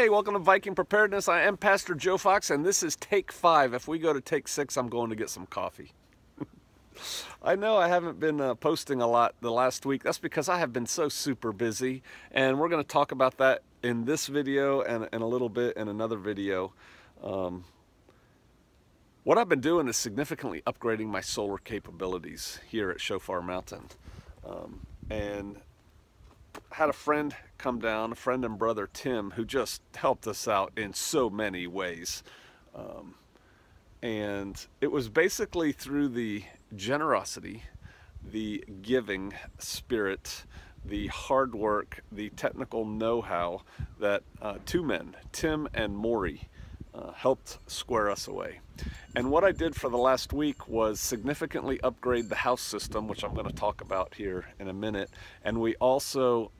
Hey, welcome to Viking Preparedness. I am Pastor Joe Fox, and this is take 5. If we go to take 6, I'm going to get some coffee. I know I haven't been posting a lot the last week. That's because I have been so super busy, and we're going to talk about that in this video and a little bit in another video. What I've been doing is significantly upgrading my solar capabilities here at Shofar Mountain. And had a friend come down, a friend and brother Tim, who just helped us out in so many ways. And it was basically through the generosity, the giving spirit, the hard work, the technical know-how that two men, Tim and Maury, helped square us away. And what I did for the last week was significantly upgrade the house system, which I'm going to talk about here in a minute. And we also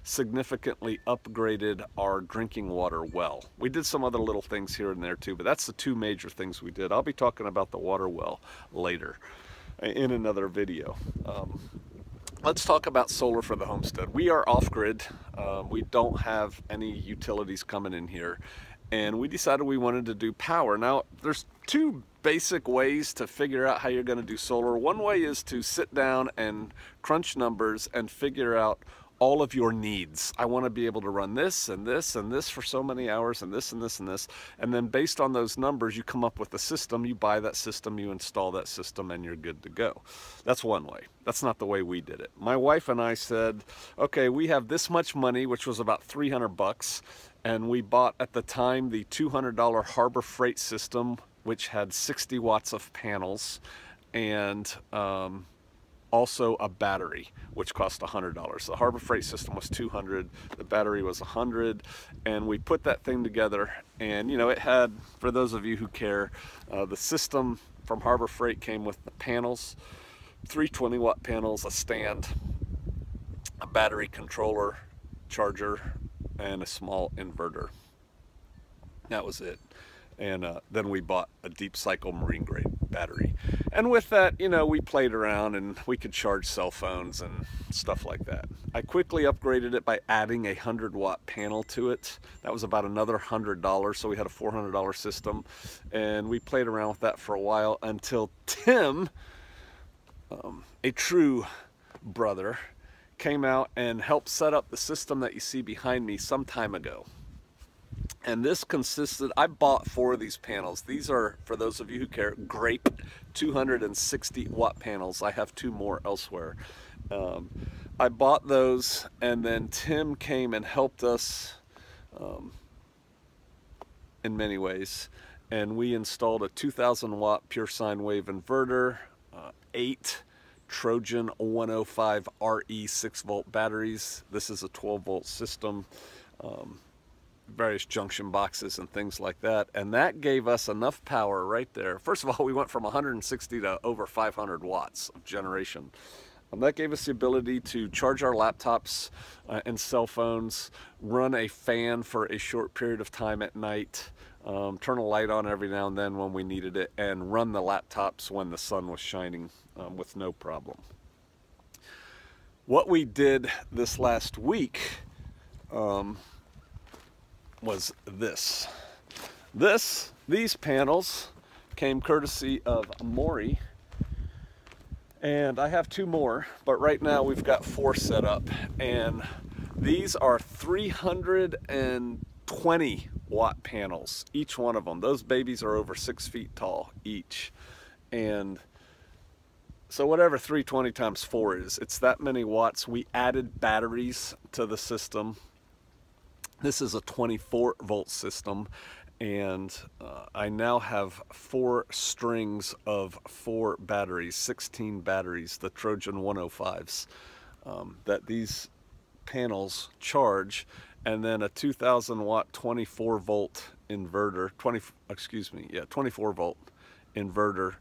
significantly upgraded our drinking water well. We did some other little things here and there too, but that's the two major things we did. I'll be talking about the water well later in another video. Let's talk about solar for the homestead. We are off-grid. We don't have any utilities coming in here. And we decided we wanted to do power. Now, there's two basic ways to figure out how you're going to do solar. One way is to sit down and crunch numbers and figure out all of your needs. I want to be able to run this and this and this for so many hours and this and this and this. And then based on those numbers, you come up with a system, you buy that system, you install that system, and you're good to go. That's one way. That's not the way we did it. My wife and I said, okay, we have this much money, which was about $300, and we bought at the time the $200 Harbor Freight system, which had 60 watts of panels, and also a battery, which cost $100. The Harbor Freight system was $200, the battery was $100, and we put that thing together. And you know, it had, for those of you who care, the system from Harbor Freight came with the panels, 320 watt panels, a stand, a battery controller, charger, and a small inverter. That was it. And then we bought a deep cycle marine grade battery. And with that, you know, we played around and we could charge cell phones and stuff like that. I quickly upgraded it by adding a 100 watt panel to it. That was about another $100, so we had a $400 system. And we played around with that for a while until Tim, a true brother, came out and helped set up the system that you see behind me some time ago. And this consisted, I bought 4 of these panels. These are, for those of you who care, Grape 260 watt panels. I have 2 more elsewhere. I bought those, and then Tim came and helped us in many ways. And we installed a 2,000 watt pure sine wave inverter, 8 Trojan 105 RE 6 volt batteries. This is a 12 volt system. Various junction boxes and things like that, and that gave us enough power right there. First of all, we went from 160 to over 500 watts of generation. That gave us the ability to charge our laptops and cell phones, run a fan for a short period of time at night, turn a light on every now and then when we needed it, and run the laptops when the sun was shining with no problem. What we did this last week was this. These panels came courtesy of Maury, and I have 2 more, but right now we've got 4 set up, and these are 320 watt panels, each one of them. Those babies are over 6 feet tall each, and so whatever 320 times 4 is, it's that many watts. We added batteries to the system. This is a 24 volt system, and I now have 4 strings of 4 batteries, 16 batteries, the Trojan 105s, that these panels charge, and then a 2,000 watt 24 volt inverter, 24 volt inverter,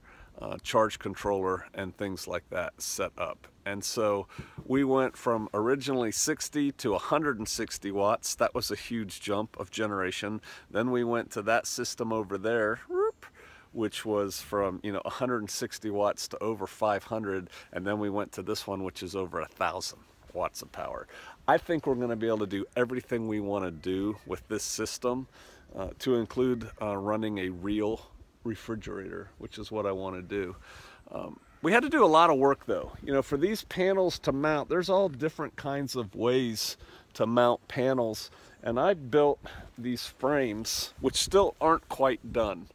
charge controller, and things like that set up. And so we went from originally 60 to 160 watts. That was a huge jump of generation. Then we went to that system over there, which was from 160 watts to over 500, and then we went to this one, which is over 1,000. watts of power. I think we're going to be able to do everything we want to do with this system, to include running a real refrigerator, which is what I want to do. We had to do a lot of work though. You know, for these panels to mount, there's all different kinds of ways to mount panels. And I built these frames, which still aren't quite done.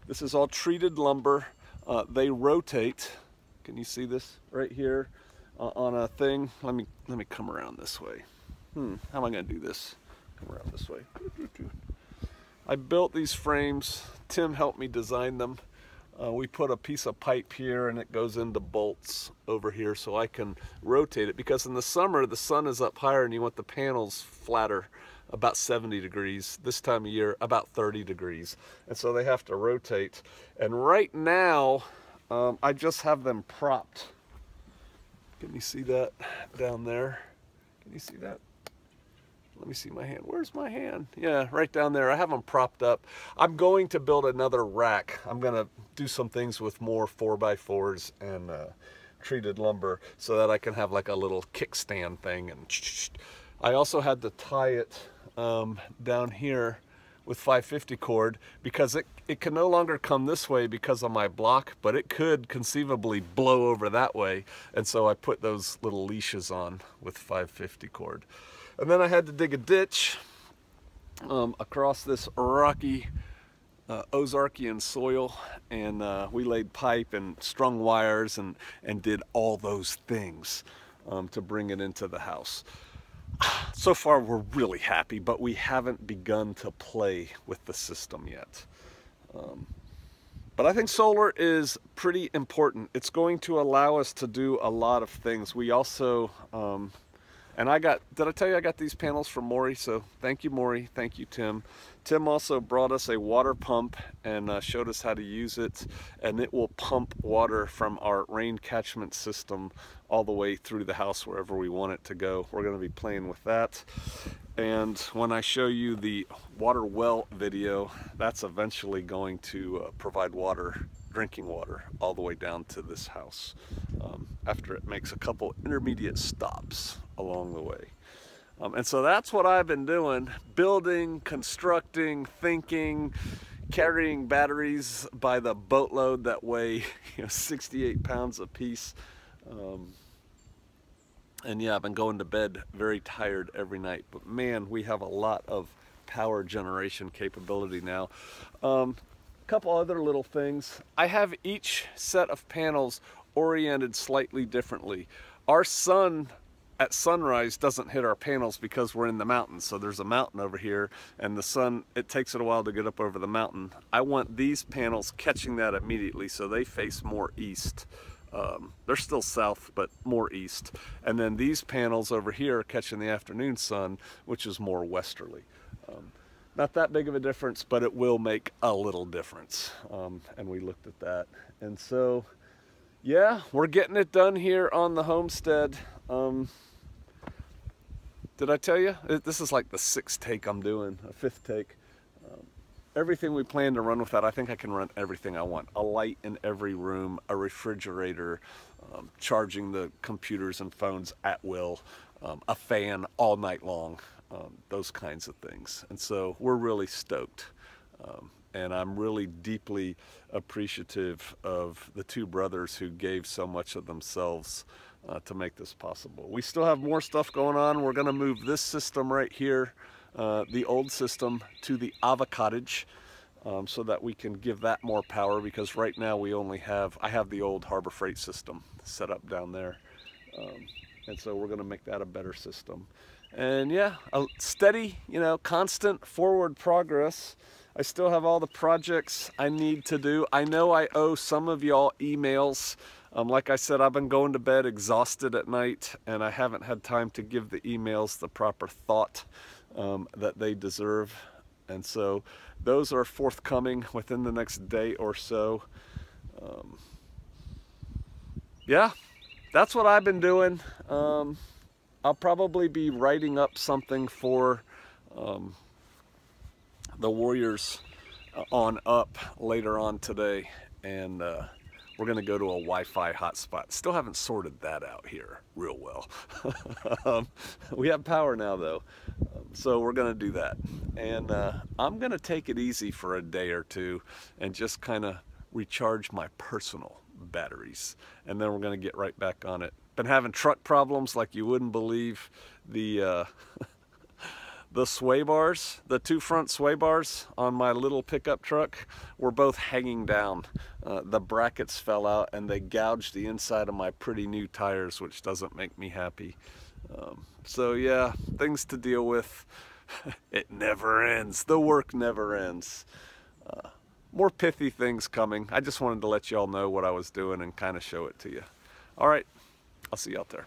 This is all treated lumber. They rotate. Can you see this right here on a thing? Let me come around this way. How am I going to do this? Come around this way. I built these frames. Tim helped me design them. We put a piece of pipe here and it goes into bolts over here so I can rotate it, because in the summer the sun is up higher and you want the panels flatter, about 70 degrees. This time of year about 30 degrees, and so they have to rotate. And right now I just have them propped. Can you see that down there? Can you see that? Let me see my hand. Where's my hand? Yeah, right down there. I have them propped up. I'm going to build another rack. I'm going to do some things with more 4x4s and treated lumber so that I can have like a little kickstand thing. And I also had to tie it down here with 550 cord, because it can no longer come this way because of my block, but it could conceivably blow over that way. And so I put those little leashes on with 550 cord. And then I had to dig a ditch across this rocky Ozarkian soil, and we laid pipe and strung wires and did all those things to bring it into the house. So far we're really happy, but we haven't begun to play with the system yet. But I think solar is pretty important. It's going to allow us to do a lot of things. We also, and did I tell you I got these panels from Maury? So thank you, Maury. Thank you, Tim. Tim also brought us a water pump and showed us how to use it. And it will pump water from our rain catchment system all the way through the house wherever we want it to go. We're going to be playing with that. And when I show you the water well video, that's eventually going to provide water, drinking water, all the way down to this house, after it makes a couple intermediate stops along the way. And so that's what I've been doing: building, constructing, thinking, carrying batteries by the boatload that weigh 68 pounds a piece. And yeah, I've been going to bed very tired every night, but man, we have a lot of power generation capability now. Couple other little things. I have each set of panels oriented slightly differently. Our sun at sunrise doesn't hit our panels because we're in the mountains. So there's a mountain over here, and the sun, it takes it a while to get up over the mountain. I want these panels catching that immediately, so they face more east. They're still south, but more east. And then these panels over here are catching the afternoon sun, which is more westerly. Not that big of a difference, but it will make a little difference. And we looked at that. And so, yeah, we're getting it done here on the homestead. Did I tell you? This is like the 6th take I'm doing, a 5th take. Everything we plan to run with that, I think I can run everything I want. A light in every room, a refrigerator, charging the computers and phones at will, a fan all night long, those kinds of things. And so we're really stoked. And I'm really deeply appreciative of the two brothers who gave so much of themselves to make this possible. We still have more stuff going on. We're gonna move this system right here, the old system, to the Ava Cottage, so that we can give that more power, because right now we only have, I have the old Harbor Freight system set up down there. And so we're gonna make that a better system. And yeah, a steady, constant forward progress. I still have all the projects I need to do. I know I owe some of y'all emails. Like I said, I've been going to bed exhausted at night, and I haven't had time to give the emails the proper thought that they deserve. And so those are forthcoming within the next day or so. Yeah, that's what I've been doing. I'll probably be writing up something for the Warriors on Up later on today, and we're going to go to a Wi-Fi hotspot. Still haven't sorted that out here real well. We have power now though, so we're going to do that. And I'm going to take it easy for a day or two and just kind of recharge my personal batteries. And then we're going to get right back on it. Been having truck problems like you wouldn't believe. The sway bars, the two front sway bars on my little pickup truck were both hanging down. The brackets fell out and they gouged the inside of my pretty new tires, which doesn't make me happy. So yeah, things to deal with. It never ends. The work never ends. More pithy things coming. I just wanted to let you all know what I was doing and kind of show it to you. All right, I'll see you out there.